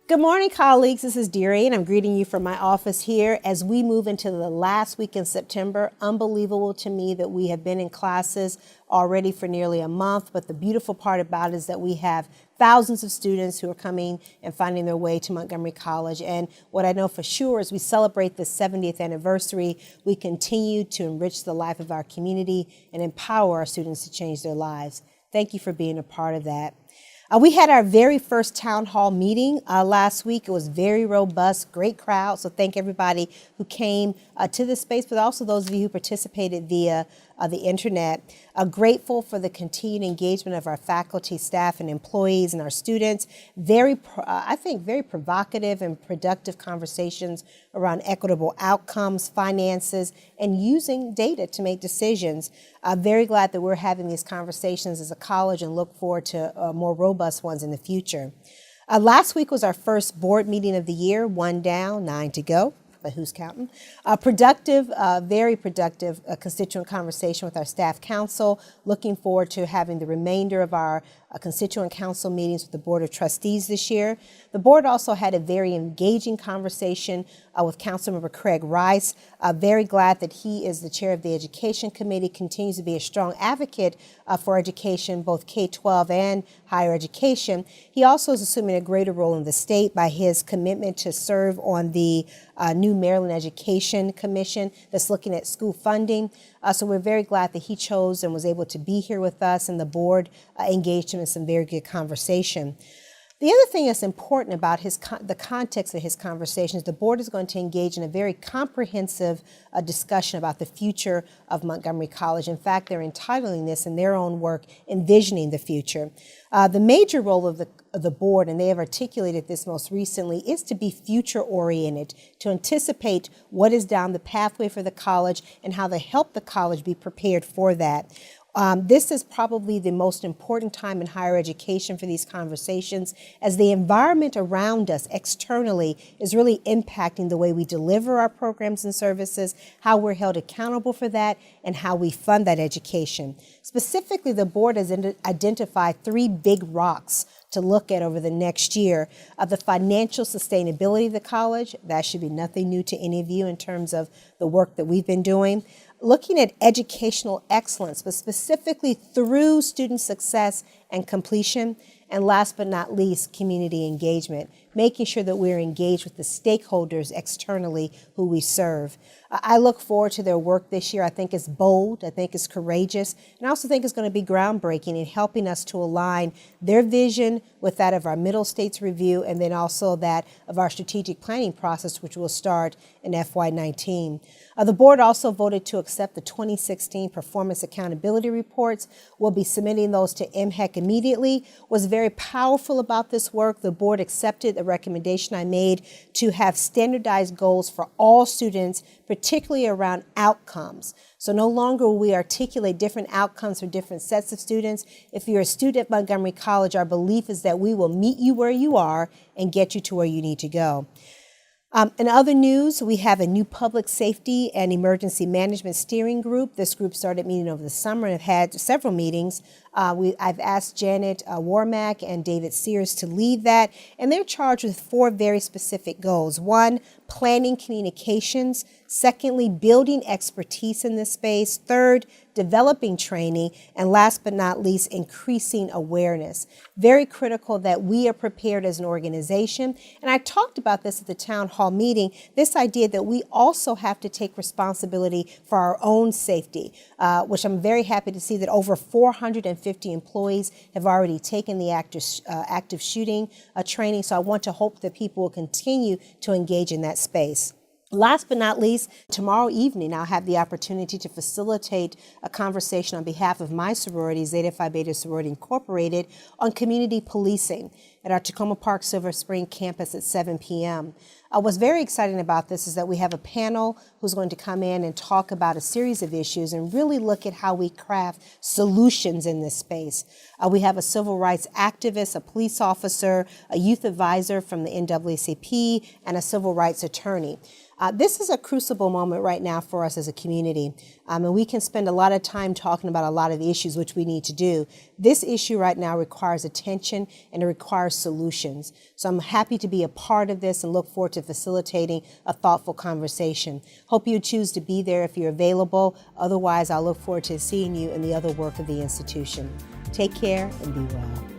Good morning, colleagues. This is Deary, and I'm greeting you from my office here as we move into the last week in September. Unbelievable to me that we have been in classes already for nearly a month, but the beautiful part about it is that we have thousands of students who are coming and finding their way to Montgomery College. And what I know for sure is we celebrate the 70th anniversary, we continue to enrich the life of our community and empower our students to change their lives. Thank you for being a part of that. We had our very first town hall meeting last week. It was very robust, great crowd. So thank everybody who came to this space, but also those of you who participated via the internet. Grateful for the continued engagement of our faculty, staff, and employees and our students. I think very provocative and productive conversations around equitable outcomes, finances, and using data to make decisions. Very glad that we're having these conversations as a college and look forward to more robust ones in the future. Last week was our first board meeting of the year, 1 down, 9 to go. But who's counting? Very productive constituent conversation with our staff council. Looking forward to having the remainder of our constituent council meetings with the Board of Trustees this year. The board also had a very engaging conversation with Councilmember Craig Rice. Very glad that he is the chair of the Education Committee, continues to be a strong advocate for education, both K-12 and higher education. He also is assuming a greater role in the state by his commitment to serve on the new Maryland Education Commission that's looking at school funding. So we're very glad that he chose and was able to be here with us, and the board engaged him in some very good conversation. The other thing that's important about the context of his conversations, the board is going to engage in a very comprehensive discussion about the future of Montgomery College. In fact, they're entitling this in their own work, Envisioning the Future. The major role of the board, and they have articulated this most recently, is to be future-oriented, to anticipate what is down the pathway for the college and how to help the college be prepared for that. This is probably the most important time in higher education for these conversations, as the environment around us externally is really impacting the way we deliver our programs and services, how we're held accountable for that, and how we fund that education. Specifically, the board has identified 3 big rocks to look at over the next year. The financial sustainability of the college, that should be nothing new to any of you in terms of the work that we've been doing. Looking at educational excellence, but specifically through student success and completion. And last but not least, community engagement, making sure that we're engaged with the stakeholders externally who we serve. I look forward to their work this year. I think it's bold, I think it's courageous, and I also think it's going to be groundbreaking in helping us to align their vision with that of our Middle States Review, and then also that of our strategic planning process, which will start in FY19. The board also voted to accept the 2016 Performance Accountability Reports. We'll be submitting those to MHEC immediately. Was very powerful about this work. The board accepted a recommendation I made to have standardized goals for all students, particularly around outcomes. So no longer will we articulate different outcomes for different sets of students. If you're a student at Montgomery College, our belief is that we will meet you where you are and get you to where you need to go. In other news, we have a new public safety and emergency management steering group. This group started meeting over the summer and have had several meetings. I've asked Janet Warmack and David Sears to lead that, and they're charged with 4 very specific goals. 1, planning communications. Secondly, building expertise in this space. 3rd, developing training. And last but not least, increasing awareness. Very critical that we are prepared as an organization. And I talked about this at the town hall meeting, this idea that we also have to take responsibility for our own safety, which I'm very happy to see that over 450 employees have already taken the active shooting training. So I want to hope that people will continue to engage in that space. Last but not least, tomorrow evening, I'll have the opportunity to facilitate a conversation on behalf of my sorority, Zeta Phi Beta Sorority Incorporated, on community policing at our Tacoma Park Silver Spring campus at 7 p.m. What's very exciting about this is that we have a panel who's going to come in and talk about a series of issues and really look at how we craft solutions in this space. We have a civil rights activist, a police officer, a youth advisor from the NAACP, and a civil rights attorney. This is a crucible moment right now for us as a community, and we can spend a lot of time talking about a lot of the issues which we need to do. This issue right now requires attention and it requires solutions. So I'm happy to be a part of this and look forward to facilitating a thoughtful conversation. Hope you choose to be there if you're available. Otherwise, I'll look forward to seeing you in the other work of the institution. Take care and be well.